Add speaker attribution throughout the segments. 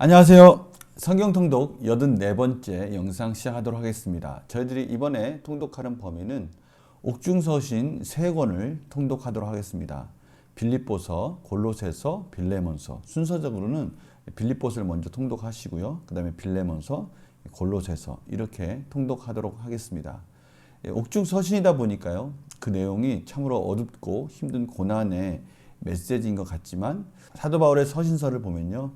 Speaker 1: 안녕하세요. 성경통독 84번째 영상 시작하도록 하겠습니다. 저희들이 이번에 통독하는 범위는 옥중서신 3권을 통독하도록 하겠습니다. 빌립보서, 골로새서, 빌레몬서. 순서적으로는 빌립보서를 먼저 통독하시고요. 그 다음에 빌레몬서, 골로새서 이렇게 통독하도록 하겠습니다. 옥중서신이다 보니까요. 그 내용이 참으로 어둡고 힘든 고난의 메시지인 것 같지만 사도 바울의 서신서를 보면요.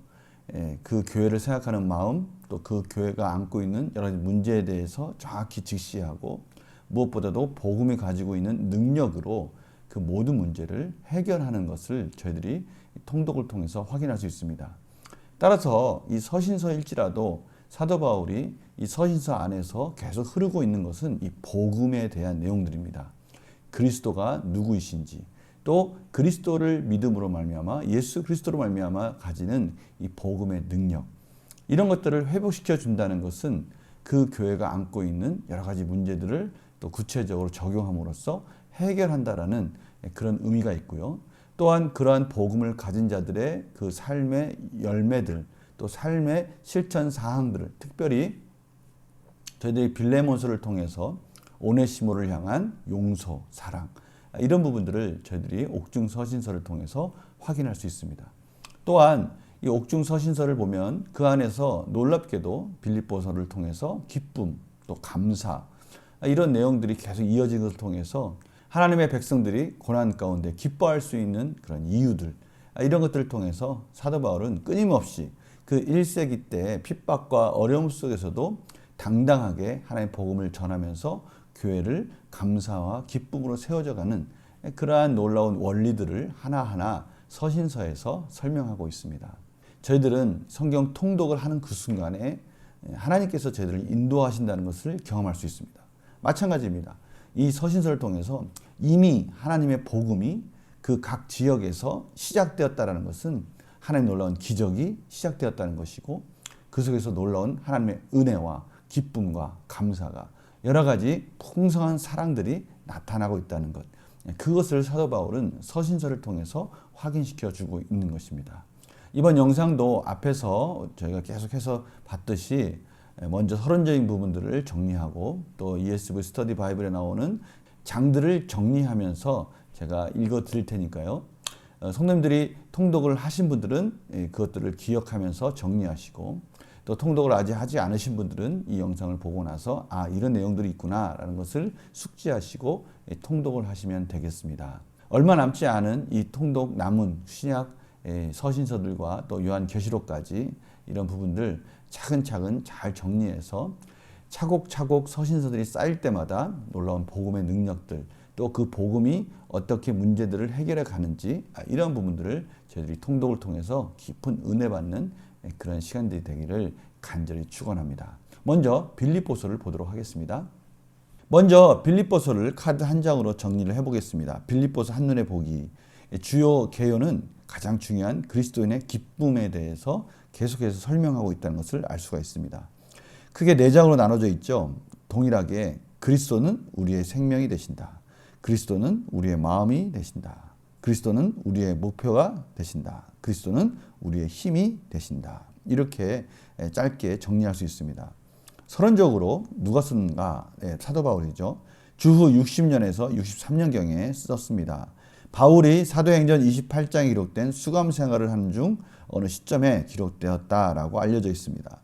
Speaker 1: 그 교회를 생각하는 마음, 또 그 교회가 안고 있는 여러 가지 문제에 대해서 정확히 직시하고 무엇보다도 복음이 가지고 있는 능력으로 그 모든 문제를 해결하는 것을 저희들이 통독을 통해서 확인할 수 있습니다. 따라서 이 서신서일지라도 사도 바울이 이 서신서 안에서 계속 흐르고 있는 것은 이 복음에 대한 내용들입니다. 그리스도가 누구이신지, 또 그리스도를 믿음으로 말미암아 예수 그리스도로 말미암아 가지는 이 복음의 능력, 이런 것들을 회복시켜 준다는 것은 그 교회가 안고 있는 여러 가지 문제들을 또 구체적으로 적용함으로써 해결한다라는 그런 의미가 있고요. 또한 그러한 복음을 가진 자들의 그 삶의 열매들, 또 삶의 실천 사항들을 특별히 저희들이 빌레몬서를 통해서 오네시모를 향한 용서, 사랑, 이런 부분들을 저희들이 옥중서신서를 통해서 확인할 수 있습니다. 또한 이 옥중서신서를 보면 그 안에서 놀랍게도 빌립보서를 통해서 기쁨, 또 감사, 이런 내용들이 계속 이어진 것을 통해서 하나님의 백성들이 고난 가운데 기뻐할 수 있는 그런 이유들, 이런 것들을 통해서 사도 바울은 끊임없이 그 1세기 때 핍박과 어려움 속에서도 당당하게 하나님의 복음을 전하면서 교회를 감사와 기쁨으로 세워져가는 그러한 놀라운 원리들을 하나하나 서신서에서 설명하고 있습니다. 저희들은 성경 통독을 하는 그 순간에 하나님께서 저희들을 인도하신다는 것을 경험할 수 있습니다. 마찬가지입니다. 이 서신서를 통해서 이미 하나님의 복음이 그 각 지역에서 시작되었다는 것은 하나님의 놀라운 기적이 시작되었다는 것이고, 그 속에서 놀라운 하나님의 은혜와 기쁨과 감사가 여러 가지 풍성한 사랑들이 나타나고 있다는 것, 그것을 사도 바울은 서신서를 통해서 확인시켜 주고 있는 것입니다. 이번 영상도 앞에서 저희가 계속해서 봤듯이 먼저 서론적인 부분들을 정리하고 또 ESV 스터디 바이블에 나오는 장들을 정리하면서 제가 읽어 드릴 테니까요. 성도님들이 통독을 하신 분들은 그것들을 기억하면서 정리하시고, 또 통독을 아직 하지 않으신 분들은 이 영상을 보고 나서 이런 내용들이 있구나 라는 것을 숙지하시고 통독을 하시면 되겠습니다. 얼마 남지 않은 이 통독 남은 신약 서신서들과 또 요한계시록까지 이런 부분들 차근차근 잘 정리해서 차곡차곡 서신서들이 쌓일 때마다 놀라운 복음의 능력들, 또 그 복음이 어떻게 문제들을 해결해 가는지, 이런 부분들을 저희들이 통독을 통해서 깊은 은혜 받는 그런 시간들이 되기를 간절히 축원합니다. 먼저 빌립보서를 보도록 하겠습니다. 먼저 빌립보서를 카드 한 장으로 정리를 해보겠습니다. 빌립보서 한눈에 보기. 주요 개요는 가장 중요한 그리스도인의 기쁨에 대해서 계속해서 설명하고 있다는 것을 알 수가 있습니다. 크게 4장으로 나눠져 있죠. 동일하게 그리스도는 우리의 생명이 되신다. 그리스도는 우리의 마음이 되신다. 그리스도는 우리의 목표가 되신다. 그리스도는 우리의 힘이 되신다. 이렇게 짧게 정리할 수 있습니다. 서론적으로 누가 썼는가? 사도 바울이죠. 주후 60년에서 63년경에 썼습니다. 바울이 사도행전 28장에 기록된 수감 생활을 하는 중 어느 시점에 기록되었다라고 알려져 있습니다.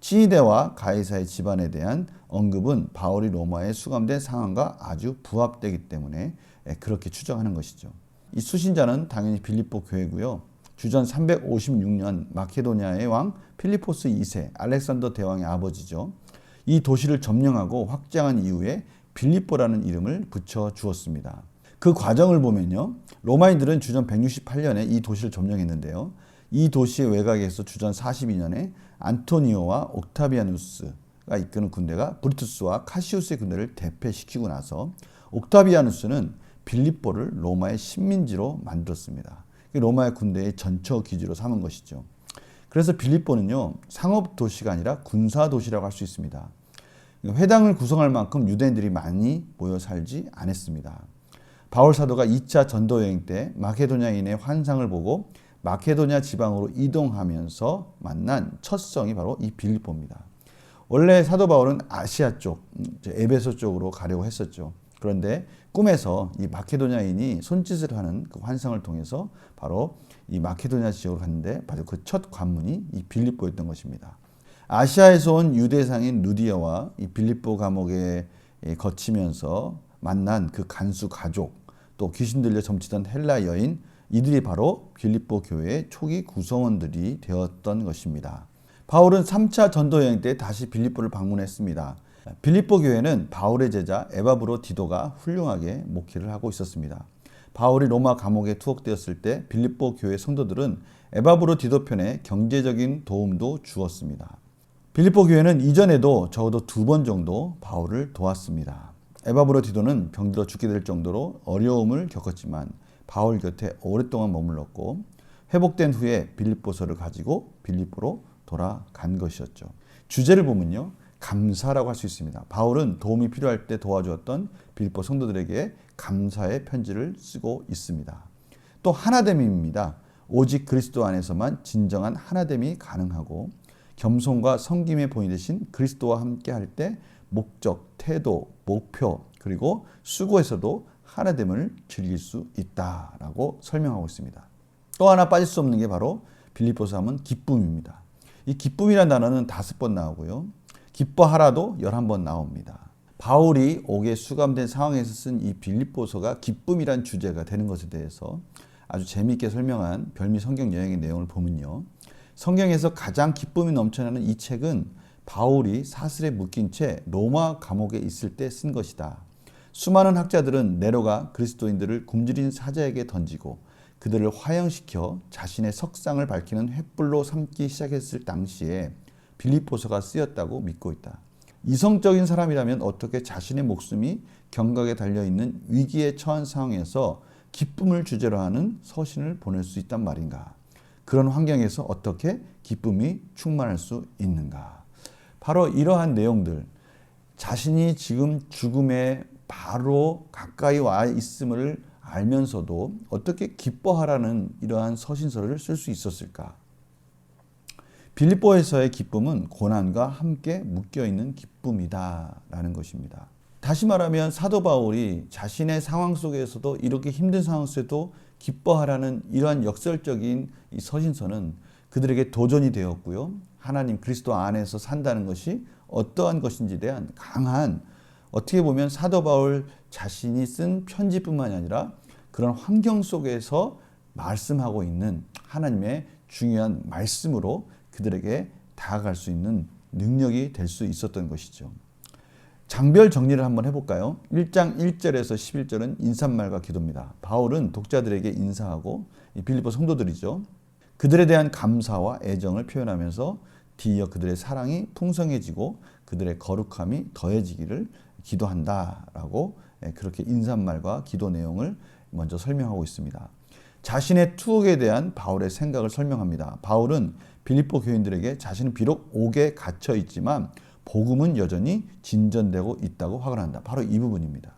Speaker 1: 치히대와 가이사의 집안에 대한 언급은 바울이 로마에 수감된 상황과 아주 부합되기 때문에 그렇게 추정하는 것이죠. 이 수신자는 당연히 빌립보 교회고요. 주전 356년 마케도니아의 왕 필리포스 2세 알렉산더 대왕의 아버지죠. 이 도시를 점령하고 확장한 이후에 빌립보라는 이름을 붙여 주었습니다. 그 과정을 보면요. 로마인들은 주전 168년에 이 도시를 점령했는데요. 이 도시의 외곽에서 주전 42년에 안토니오와 옥타비아누스가 이끄는 군대가 브루투스와 카시우스의 군대를 대패시키고 나서 옥타비아누스는 빌립보를 로마의 식민지로 만들었습니다. 로마의 군대의 전처 기지로 삼은 것이죠. 그래서 빌립보는요, 상업 도시가 아니라 군사 도시라고 할 수 있습니다. 회당을 구성할 만큼 유대인들이 많이 모여 살지 않았습니다. 바울 사도가 2차 전도 여행 때 마케도냐인의 환상을 보고 마케도냐 지방으로 이동하면서 만난 첫 성이 바로 이 빌립보입니다. 원래 사도 바울은 아시아 쪽, 에베소 쪽으로 가려고 했었죠. 그런데 꿈에서 이 마케도냐인이 손짓을 하는 그 환상을 통해서 바로 이 마케도냐 지역으로 갔는데 바로 그 첫 관문이 이 빌립보였던 것입니다. 아시아에서 온 유대상인 누디아와 이 빌립보 감옥에 거치면서 만난 그 간수 가족, 또 귀신 들려 점치던 헬라 여인, 이들이 바로 빌립보 교회의 초기 구성원들이 되었던 것입니다. 바울은 3차 전도 여행 때 다시 빌립보를 방문했습니다. 빌립보 교회는 바울의 제자 에바브로디도가 훌륭하게 목회를 하고 있었습니다. 바울이 로마 감옥에 투옥되었을 때 빌립보 교회 성도들은 에바브로디도 편에 경제적인 도움도 주었습니다. 빌립보 교회는 이전에도 적어도 2번 정도 바울을 도왔습니다. 에바브로디도는 병들어 죽게 될 정도로 어려움을 겪었지만 바울 곁에 오랫동안 머물렀고 회복된 후에 빌립보서를 가지고 빌립보로 돌아간 것이었죠. 주제를 보면요, 감사라고 할 수 있습니다. 바울은 도움이 필요할 때 도와주었던 빌립보 성도들에게 감사의 편지를 쓰고 있습니다. 또 하나됨입니다. 오직 그리스도 안에서만 진정한 하나됨이 가능하고 겸손과 섬김의 본이 되신 그리스도와 함께 할 때 목적, 태도, 목표 그리고 수고에서도 하나됨을 즐길 수 있다라고 설명하고 있습니다. 또 하나 빠질 수 없는 게 바로 빌립보서 하면 기쁨입니다. 이 기쁨이라는 단어는 5번 나오고요. 기뻐하라도 11번 나옵니다. 바울이 옥에 수감된 상황에서 쓴 이 빌립보서가 기쁨이란 주제가 되는 것에 대해서 아주 재미있게 설명한 별미 성경 여행의 내용을 보면요. 성경에서 가장 기쁨이 넘쳐나는 이 책은 바울이 사슬에 묶인 채 로마 감옥에 있을 때 쓴 것이다. 수많은 학자들은 네로가 그리스도인들을 굶주린 사자에게 던지고 그들을 화형시켜 자신의 석상을 밝히는 횃불로 삼기 시작했을 당시에 빌립보서가 쓰였다고 믿고 있다. 이성적인 사람이라면 어떻게 자신의 목숨이 경각에 달려있는 위기에 처한 상황에서 기쁨을 주제로 하는 서신을 보낼 수 있단 말인가? 그런 환경에서 어떻게 기쁨이 충만할 수 있는가? 바로 이러한 내용들, 자신이 지금 죽음에 바로 가까이 와 있음을 알면서도 어떻게 기뻐하라는 이러한 서신서를 쓸 수 있었을까? 빌립보에서의 기쁨은 고난과 함께 묶여있는 기쁨이다라는 것입니다. 다시 말하면 사도 바울이 자신의 상황 속에서도 이렇게 힘든 상황 속에도 기뻐하라는 이러한 역설적인 이 서신서는 그들에게 도전이 되었고요. 하나님 그리스도 안에서 산다는 것이 어떠한 것인지에 대한 강한, 어떻게 보면 사도 바울 자신이 쓴 편지뿐만이 아니라 그런 환경 속에서 말씀하고 있는 하나님의 중요한 말씀으로 그들에게 다가갈 수 있는 능력이 될 수 있었던 것이죠. 장별 정리를 한번 해볼까요? 1장 1절에서 11절은 인사말과 기도입니다. 바울은 독자들에게 인사하고 빌립보 성도들이죠. 그들에 대한 감사와 애정을 표현하면서 뒤이어 그들의 사랑이 풍성해지고 그들의 거룩함이 더해지기를 기도한다라고 그렇게 인사말과 기도 내용을 먼저 설명하고 있습니다. 자신의 투옥에 대한 바울의 생각을 설명합니다. 바울은 빌립보 교인들에게 자신은 비록 옥에 갇혀 있지만 복음은 여전히 진전되고 있다고 확언한다. 바로 이 부분입니다.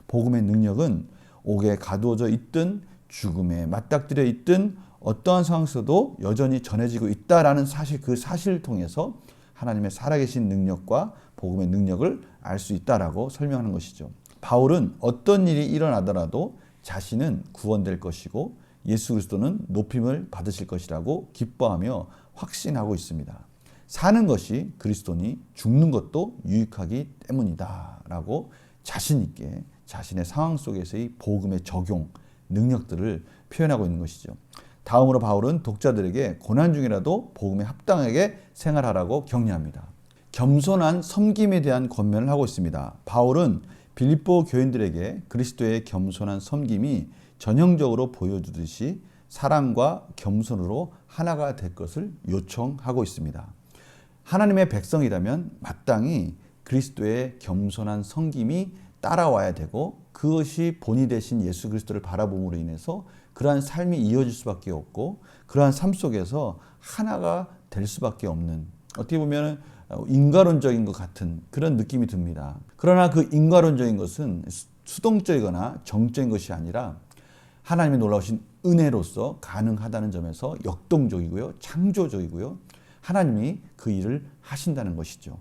Speaker 1: 복음의 능력은 옥에 가두어져 있든 죽음에 맞닥뜨려 있든 어떠한 상황에서도 여전히 전해지고 있다라는 사실, 그 사실을 통해서 하나님의 살아계신 능력과 복음의 능력을 알 수 있다라고 설명하는 것이죠. 바울은 어떤 일이 일어나더라도 자신은 구원될 것이고 예수 그리스도는 높임을 받으실 것이라고 기뻐하며 확신하고 있습니다. 사는 것이 그리스도니 죽는 것도 유익하기 때문이다 라고 자신 있게 자신의 상황 속에서의 복음의 적용, 능력들을 표현하고 있는 것이죠. 다음으로 바울은 독자들에게 고난 중이라도 복음에 합당하게 생활하라고 격려합니다. 겸손한 섬김에 대한 권면을 하고 있습니다. 바울은 빌립보 교인들에게 그리스도의 겸손한 섬김이 전형적으로 보여주듯이 사랑과 겸손으로 하나가 될 것을 요청하고 있습니다. 하나님의 백성이라면 마땅히 그리스도의 겸손한 섬김이 따라와야 되고 그것이 본이 되신 예수 그리스도를 바라봄으로 인해서 그러한 삶이 이어질 수밖에 없고 그러한 삶 속에서 하나가 될 수밖에 없는, 어떻게 보면 인과론적인 것 같은 그런 느낌이 듭니다. 그러나 그 인과론적인 것은 수동적이거나 정적인 것이 아니라 하나님의 놀라우신 은혜로서 가능하다는 점에서 역동적이고요. 창조적이고요. 하나님이 그 일을 하신다는 것이죠.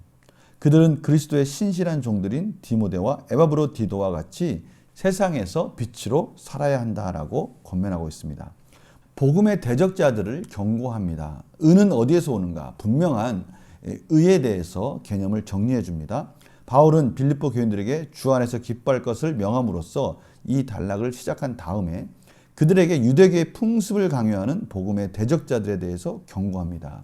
Speaker 1: 그들은 그리스도의 신실한 종들인 디모데와 에바브로디도와 같이 세상에서 빛으로 살아야 한다라고 권면하고 있습니다. 복음의 대적자들을 경고합니다. 의는 어디에서 오는가? 분명한 의에 대해서 개념을 정리해 줍니다. 바울은 빌립보 교인들에게 주 안에서 기뻐할 것을 명함으로써 이 단락을 시작한 다음에 그들에게 유대교의 풍습을 강요하는 복음의 대적자들에 대해서 경고합니다.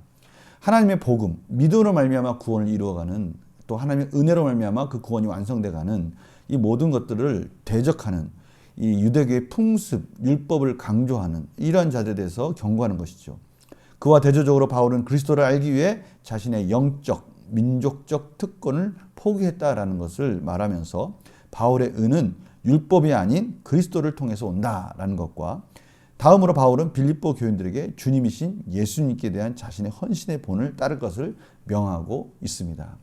Speaker 1: 하나님의 복음, 믿음으로 말미암아 구원을 이루어가는, 또 하나님의 은혜로 말미암아 그 구원이 완성돼가는 이 모든 것들을 대적하는 이 유대교의 풍습, 율법을 강조하는 이러한 자들에 대해서 경고하는 것이죠. 그와 대조적으로 바울은 그리스도를 알기 위해 자신의 영적, 민족적 특권을 포기했다라는 것을 말하면서 바울의 의는 율법이 아닌 그리스도를 통해서 온다라는 것과, 다음으로 바울은 빌립보 교인들에게 주님이신 예수님께 대한 자신의 헌신의 본을 따를 것을 명하고 있습니다.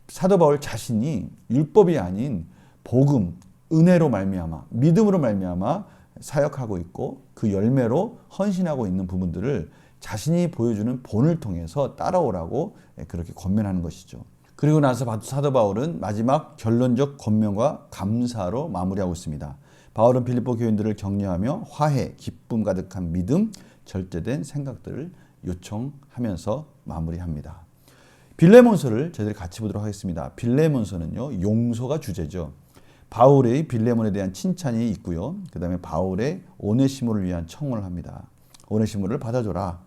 Speaker 1: 사도 바울 자신이 율법이 아닌 복음, 은혜로 말미암아, 믿음으로 말미암아 사역하고 있고 그 열매로 헌신하고 있는 부분들을 자신이 보여주는 본을 통해서 따라오라고 그렇게 권면하는 것이죠. 그리고 나서 사도 바울은 마지막 결론적 권면과 감사로 마무리하고 있습니다. 바울은 빌립보 교인들을 격려하며 화해, 기쁨 가득한 믿음, 절제된 생각들을 요청하면서 마무리합니다. 빌레몬서를 저희들이 같이 보도록 하겠습니다. 빌레몬서는요, 용서가 주제죠. 바울의 빌레몬에 대한 칭찬이 있고요. 그 다음에 바울의 오네시모를 위한 청원을 합니다. 오네시모를 받아줘라.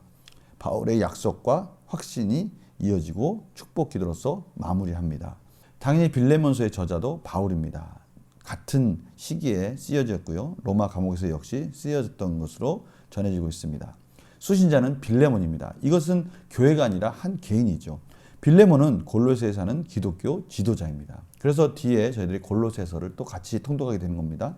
Speaker 1: 바울의 약속과 확신이 이어지고 축복 기도로서 마무리합니다. 당연히 빌레몬서의 저자도 바울입니다. 같은 시기에 쓰여졌고요. 로마 감옥에서 역시 쓰여졌던 것으로 전해지고 있습니다. 수신자는 빌레몬입니다. 이것은 교회가 아니라 한 개인이죠. 빌레몬은 골로새에 사는 기독교 지도자입니다. 그래서 뒤에 저희들이 골로새서를 또 같이 통독하게 되는 겁니다.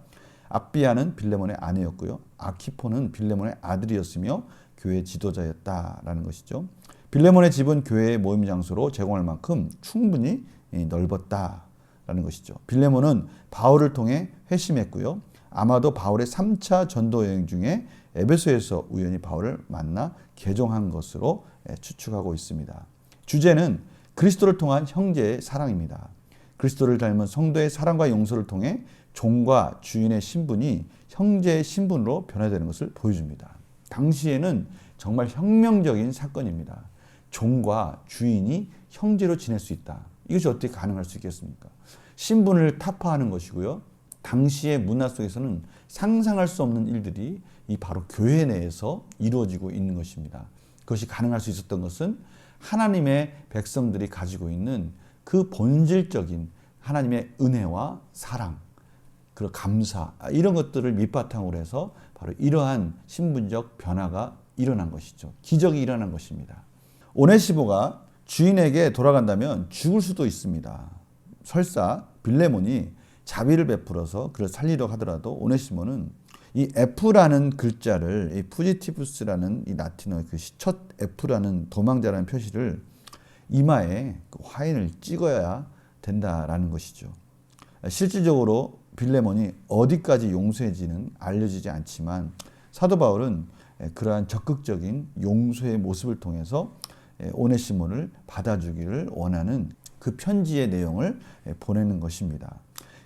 Speaker 1: 압비아는 빌레몬의 아내였고요. 아키포는 빌레몬의 아들이었으며 교회 지도자였다라는 것이죠. 빌레몬의 집은 교회의 모임 장소로 제공할 만큼 충분히 넓었다라는 것이죠. 빌레몬은 바울을 통해 회심했고요. 아마도 바울의 3차 전도 여행 중에 에베소에서 우연히 바울을 만나 개종한 것으로 추측하고 있습니다. 주제는 그리스도를 통한 형제의 사랑입니다. 그리스도를 닮은 성도의 사랑과 용서를 통해 종과 주인의 신분이 형제의 신분으로 변화되는 것을 보여줍니다. 당시에는 정말 혁명적인 사건입니다. 종과 주인이 형제로 지낼 수 있다. 이것이 어떻게 가능할 수 있겠습니까? 신분을 타파하는 것이고요. 당시의 문화 속에서는 상상할 수 없는 일들이 이 바로 교회 내에서 이루어지고 있는 것입니다. 그것이 가능할 수 있었던 것은 하나님의 백성들이 가지고 있는 그 본질적인 하나님의 은혜와 사랑, 그리고 감사, 이런 것들을 밑바탕으로 해서 바로 이러한 신분적 변화가 일어난 것이죠. 기적이 일어난 것입니다. 오네시모가 주인에게 돌아간다면 죽을 수도 있습니다. 설사 빌레몬이 자비를 베풀어서 그를 살리려고 하더라도 오네시모는 이 F라는 글자를, 이 푸지티푸스라는 이 라틴어의 그 첫 F라는 도망자라는 표시를 이마에 그 화인을 찍어야 된다라는 것이죠. 실질적으로 빌레몬이 어디까지 용서해지는 알려지지 않지만 사도 바울은 그러한 적극적인 용서의 모습을 통해서 오네시모를 받아주기를 원하는 그 편지의 내용을 보내는 것입니다.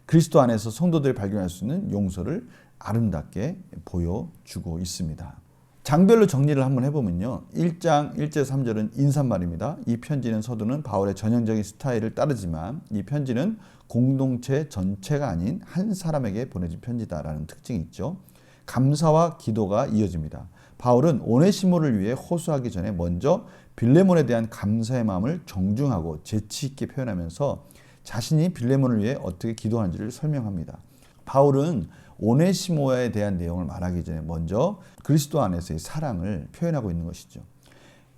Speaker 1: 그리스도 안에서 성도들이 발견할 수 있는 용서를 아름답게 보여주고 있습니다. 장별로 정리를 한번 해보면요. 1장 1절 3절은 인사말입니다. 이 편지는 서두는 바울의 전형적인 스타일을 따르지만 이 편지는 공동체 전체가 아닌 한 사람에게 보내진 편지다라는 특징이 있죠. 감사와 기도가 이어집니다. 바울은 오네시모를 위해 호소하기 전에 먼저 빌레몬에 대한 감사의 마음을 정중하고 재치 있게 표현하면서 자신이 빌레몬을 위해 어떻게 기도하는지를 설명합니다. 바울은 오네시모에 대한 내용을 말하기 전에 먼저 그리스도 안에서의 사랑을 표현하고 있는 것이죠.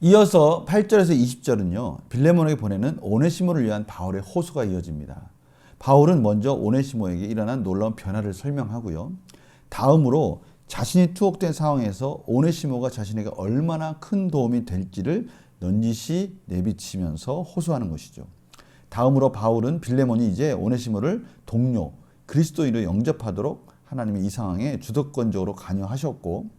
Speaker 1: 이어서 8절에서 20절은요. 빌레몬에게 보내는 오네시모를 위한 바울의 호소가 이어집니다. 바울은 먼저 오네시모에게 일어난 놀라운 변화를 설명하고요. 다음으로 자신이 투옥된 상황에서 오네시모가 자신에게 얼마나 큰 도움이 될지를 넌지시 내비치면서 호소하는 것이죠. 다음으로 바울은 빌레몬이 이제 오네시모를 동료, 그리스도인으로 영접하도록 하나님이 이 상황에 주도권적으로 관여하셨고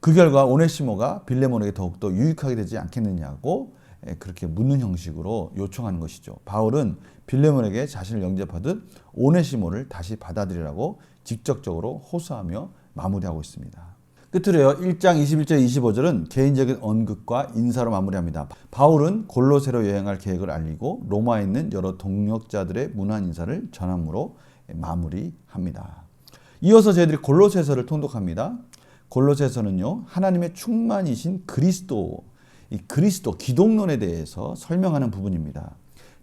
Speaker 1: 그 결과 오네시모가 빌레몬에게 더욱더 유익하게 되지 않겠느냐고 그렇게 묻는 형식으로 요청하는 것이죠. 바울은 빌레몬에게 자신을 영접하듯 오네시모를 다시 받아들이라고 직접적으로 호소하며 마무리하고 있습니다. 끝으로요. 1장 21절 25절은 개인적인 언급과 인사로 마무리합니다. 바울은 골로새로 여행할 계획을 알리고 로마에 있는 여러 동역자들의 문안 인사를 전함으로 마무리합니다. 이어서 저희들이 골로새서를 통독합니다. 골로새서는요, 하나님의 충만이신 그리스도, 이 그리스도 기독론에 대해서 설명하는 부분입니다.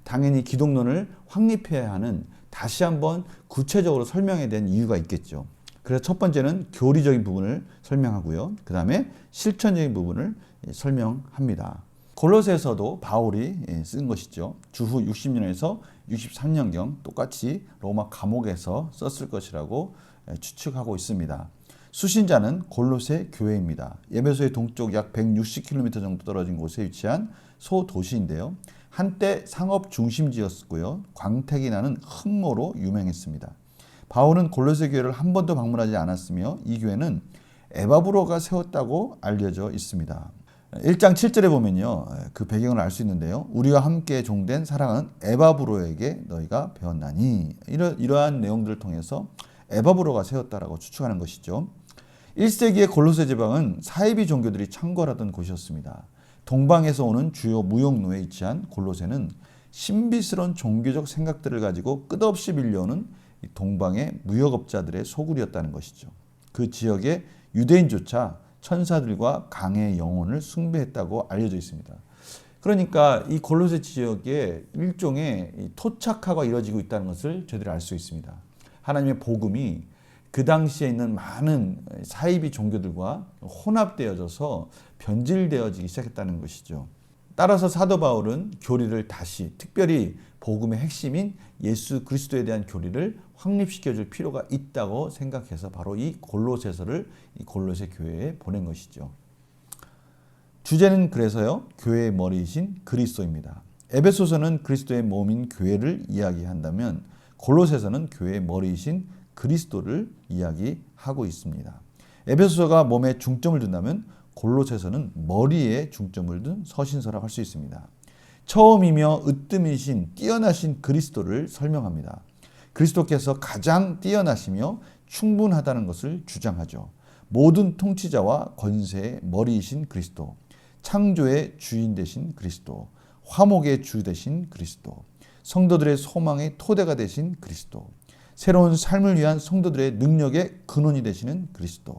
Speaker 1: 당연히 기독론을 확립해야 하는 다시 한번 구체적으로 설명해야 되는 이유가 있겠죠. 그래서 첫 번째는 교리적인 부분을 설명하고요. 그 다음에 실천적인 부분을 설명합니다. 골로새서도 바울이 쓴 것이죠. 주후 60년에서 63년경 똑같이 로마 감옥에서 썼을 것이라고 추측하고 있습니다. 수신자는 골로새 교회입니다. 에베소의 동쪽 약 160km 정도 떨어진 곳에 위치한 소도시인데요. 한때 상업 중심지였고요. 광택이 나는 흠모로 유명했습니다. 바울은 골로새 교회를 한 번도 방문하지 않았으며 이 교회는 에바브로가 세웠다고 알려져 있습니다. 1장 7절에 보면요. 그 배경을 알 수 있는데요. 우리와 함께 종된 사랑하는 에바브로에게 너희가 배웠나니 이러한 내용들을 통해서 에바브로가 세웠다라고 추측하는 것이죠. 1세기의 골로새 지방은 사이비 종교들이 창궐하던 곳이었습니다. 동방에서 오는 주요 무역로에 위치한 골로새는 신비스러운 종교적 생각들을 가지고 끝없이 밀려오는 동방의 무역업자들의 소굴이었다는 것이죠. 그 지역의 유대인조차 천사들과 강의 영혼을 숭배했다고 알려져 있습니다. 그러니까 이 골로새 지역에 일종의 토착화가 이루어지고 있다는 것을 저희들이 알 수 있습니다. 하나님의 복음이 그 당시에 있는 많은 사이비 종교들과 혼합되어져서 변질되어지기 시작했다는 것이죠. 따라서 사도 바울은 교리를 다시, 특별히 복음의 핵심인 예수 그리스도에 대한 교리를 확립시켜줄 필요가 있다고 생각해서 바로 이 골로새서를 이 골로새 교회에 보낸 것이죠. 주제는 그래서요, 교회의 머리이신 그리스도입니다. 에베소서는 그리스도의 몸인 교회를 이야기한다면 골로새서는 교회의 머리이신 그리스도를 이야기하고 있습니다. 에베소서가 몸에 중점을 둔다면 골로새서는 머리에 중점을 둔 서신서라고 할 수 있습니다. 처음이며 으뜸이신 뛰어나신 그리스도를 설명합니다. 그리스도께서 가장 뛰어나시며 충분하다는 것을 주장하죠. 모든 통치자와 권세의 머리이신 그리스도, 창조의 주인 되신 그리스도, 화목의 주 되신 그리스도, 성도들의 소망의 토대가 되신 그리스도, 새로운 삶을 위한 성도들의 능력의 근원이 되시는 그리스도,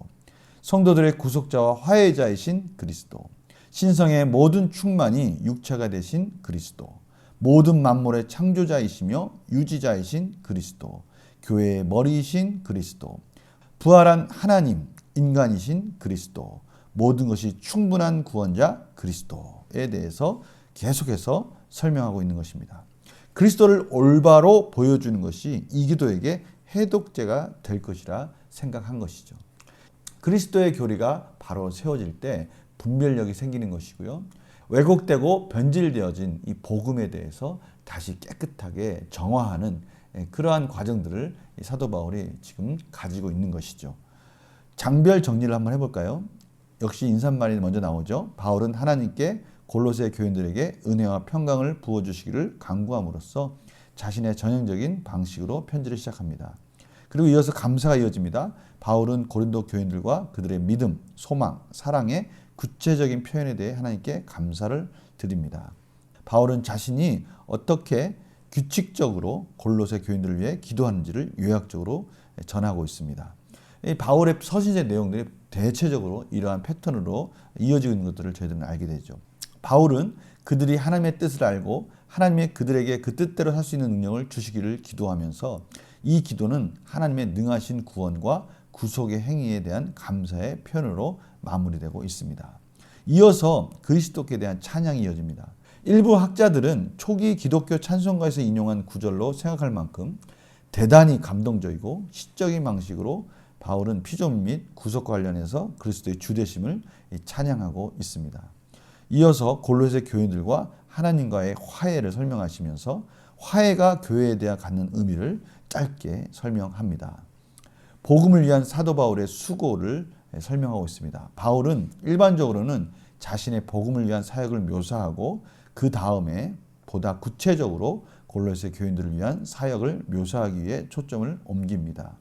Speaker 1: 성도들의 구속자와 화해자이신 그리스도, 신성의 모든 충만이 육체가 되신 그리스도, 모든 만물의 창조자이시며 유지자이신 그리스도, 교회의 머리이신 그리스도, 부활한 하나님, 인간이신 그리스도, 모든 것이 충분한 구원자 그리스도에 대해서 계속해서 설명하고 있는 것입니다. 그리스도를 올바로 보여주는 것이 이 기도에게 해독제가 될 것이라 생각한 것이죠. 그리스도의 교리가 바로 세워질 때 분별력이 생기는 것이고요. 왜곡되고 변질되어진 이 복음에 대해서 다시 깨끗하게 정화하는 그러한 과정들을 사도 바울이 지금 가지고 있는 것이죠. 장별 정리를 한번 해볼까요? 역시 인사말이 먼저 나오죠. 바울은 하나님께 골로새 교인들에게 은혜와 평강을 부어주시기를 간구함으로써 자신의 전형적인 방식으로 편지를 시작합니다. 그리고 이어서 감사가 이어집니다. 바울은 고린도 교인들과 그들의 믿음, 소망, 사랑의 구체적인 표현에 대해 하나님께 감사를 드립니다. 바울은 자신이 어떻게 규칙적으로 골로새 교인들을 위해 기도하는지를 요약적으로 전하고 있습니다. 이 바울의 서신의 내용들이 대체적으로 이러한 패턴으로 이어지고 있는 것들을 저희들은 알게 되죠. 바울은 그들이 하나님의 뜻을 알고 하나님의 그들에게 그 뜻대로 살 수 있는 능력을 주시기를 기도하면서 이 기도는 하나님의 능하신 구원과 구속의 행위에 대한 감사의 표현으로 마무리되고 있습니다. 이어서 그리스도께 대한 찬양이 이어집니다. 일부 학자들은 초기 기독교 찬송가에서 인용한 구절로 생각할 만큼 대단히 감동적이고 시적인 방식으로 바울은 피조물 및 구속과 관련해서 그리스도의 주되심을 찬양하고 있습니다. 이어서 골로새 교인들과 하나님과의 화해를 설명하시면서 화해가 교회에 대한 갖는 의미를 짧게 설명합니다. 복음을 위한 사도 바울의 수고를 설명하고 있습니다. 바울은 일반적으로는 자신의 복음을 위한 사역을 묘사하고 그 다음에 보다 구체적으로 골로새 교인들을 위한 사역을 묘사하기 위해 초점을 옮깁니다.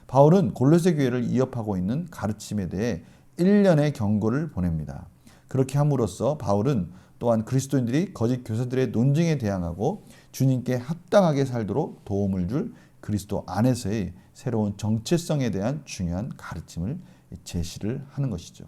Speaker 1: 바울은 골로새 교회를 이어하고 있는 가르침에 대해 1년의 경고를 보냅니다. 그렇게 함으로써 바울은 또한 그리스도인들이 거짓 교사들의 논증에 대항하고 주님께 합당하게 살도록 도움을 줄 그리스도 안에서의 새로운 정체성에 대한 중요한 가르침을 제시를 하는 것이죠.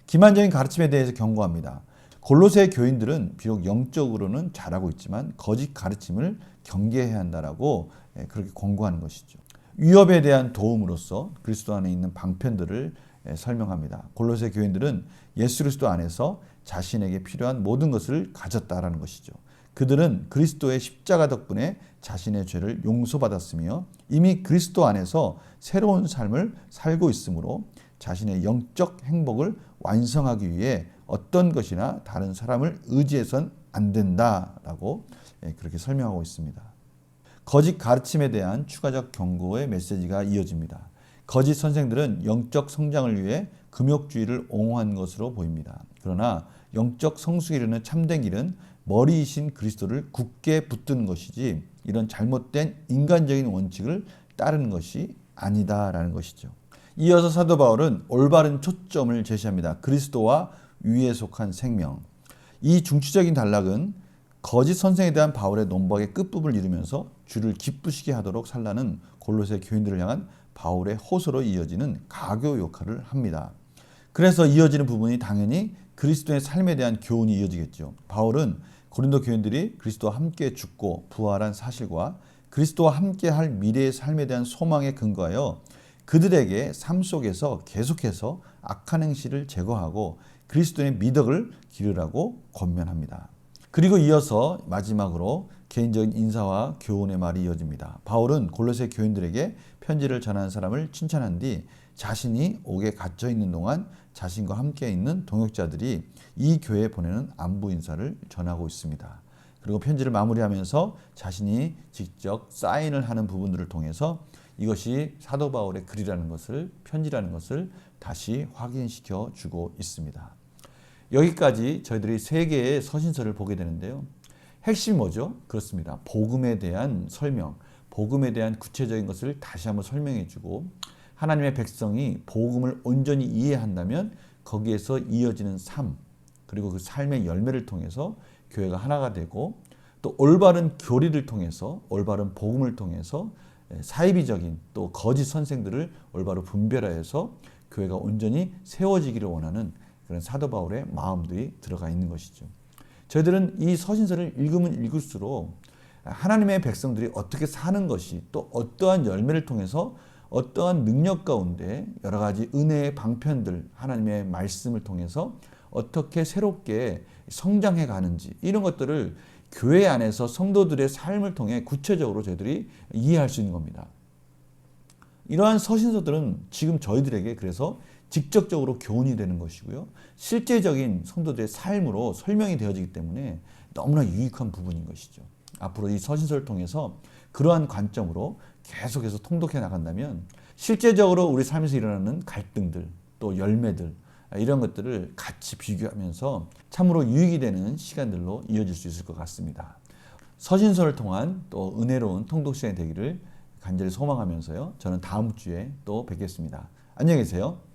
Speaker 1: 기만적인 가르침에 대해서 경고합니다. 골로새 교인들은 비록 영적으로는 잘하고 있지만 거짓 가르침을 경계해야 한다라고 그렇게 권고하는 것이죠. 위협에 대한 도움으로서 그리스도 안에 있는 방편들을 설명합니다. 골로새 교인들은 예수 그리스도 안에서 자신에게 필요한 모든 것을 가졌다라는 것이죠. 그들은 그리스도의 십자가 덕분에 자신의 죄를 용서받았으며 이미 그리스도 안에서 새로운 삶을 살고 있으므로 자신의 영적 행복을 완성하기 위해 어떤 것이나 다른 사람을 의지해선 안 된다라고 그렇게 설명하고 있습니다. 거짓 가르침에 대한 추가적 경고의 메시지가 이어집니다. 거짓 선생들은 영적 성장을 위해 금욕주의를 옹호한 것으로 보입니다. 그러나 영적 성숙에 이르는 참된 길은 머리이신 그리스도를 굳게 붙드는 것이지 이런 잘못된 인간적인 원칙을 따르는 것이 아니다라는 것이죠. 이어서 사도 바울은 올바른 초점을 제시합니다. 그리스도와 위에 속한 생명. 이 중추적인 단락은 거짓 선생에 대한 바울의 논박의 끝부분을 이루면서 주를 기쁘시게 하도록 살라는 골로새 교인들을 향한 바울의 호소로 이어지는 가교 역할을 합니다. 그래서 이어지는 부분이 당연히 그리스도의 삶에 대한 교훈이 이어지겠죠. 바울은 고린도 교인들이 그리스도와 함께 죽고 부활한 사실과 그리스도와 함께 할 미래의 삶에 대한 소망에 근거하여 그들에게 삶 속에서 계속해서 악한 행실을 제거하고 그리스도의 미덕을 기르라고 권면합니다. 그리고 이어서 마지막으로 개인적인 인사와 교훈의 말이 이어집니다. 바울은 골로새 교인들에게 편지를 전하는 사람을 칭찬한 뒤 자신이 옥에 갇혀 있는 동안 자신과 함께 있는 동역자들이 이 교회에 보내는 안부 인사를 전하고 있습니다. 그리고 편지를 마무리하면서 자신이 직접 사인을 하는 부분들을 통해서 이것이 사도 바울의 글이라는 것을, 편지라는 것을 다시 확인시켜 주고 있습니다. 여기까지 저희들이 세 개의 서신서를 보게 되는데요. 핵심이 뭐죠? 그렇습니다. 복음에 대한 설명, 복음에 대한 구체적인 것을 다시 한번 설명해 주고 하나님의 백성이 복음을 온전히 이해한다면 거기에서 이어지는 삶, 그리고 그 삶의 열매를 통해서 교회가 하나가 되고 또 올바른 교리를 통해서, 올바른 복음을 통해서 사이비적인 또 거짓 선생들을 올바로 분별하여서 교회가 온전히 세워지기를 원하는 그런 사도 바울의 마음들이 들어가 있는 것이죠. 저희들은 이 서신서를 읽으면 읽을수록 하나님의 백성들이 어떻게 사는 것이 또 어떠한 열매를 통해서 어떠한 능력 가운데 여러 가지 은혜의 방편들, 하나님의 말씀을 통해서 어떻게 새롭게 성장해 가는지 이런 것들을 교회 안에서 성도들의 삶을 통해 구체적으로 저희들이 이해할 수 있는 겁니다. 이러한 서신서들은 지금 저희들에게 그래서 직접적으로 교훈이 되는 것이고요. 실제적인 성도들의 삶으로 설명이 되어지기 때문에 너무나 유익한 부분인 것이죠. 앞으로 이 서신서를 통해서 그러한 관점으로 계속해서 통독해 나간다면 실제적으로 우리 삶에서 일어나는 갈등들, 또 열매들 이런 것들을 같이 비교하면서 참으로 유익이 되는 시간들로 이어질 수 있을 것 같습니다. 서신서를 통한 또 은혜로운 통독 시간이 되기를 간절히 소망하면서요. 저는 다음 주에 또 뵙겠습니다. 안녕히 계세요.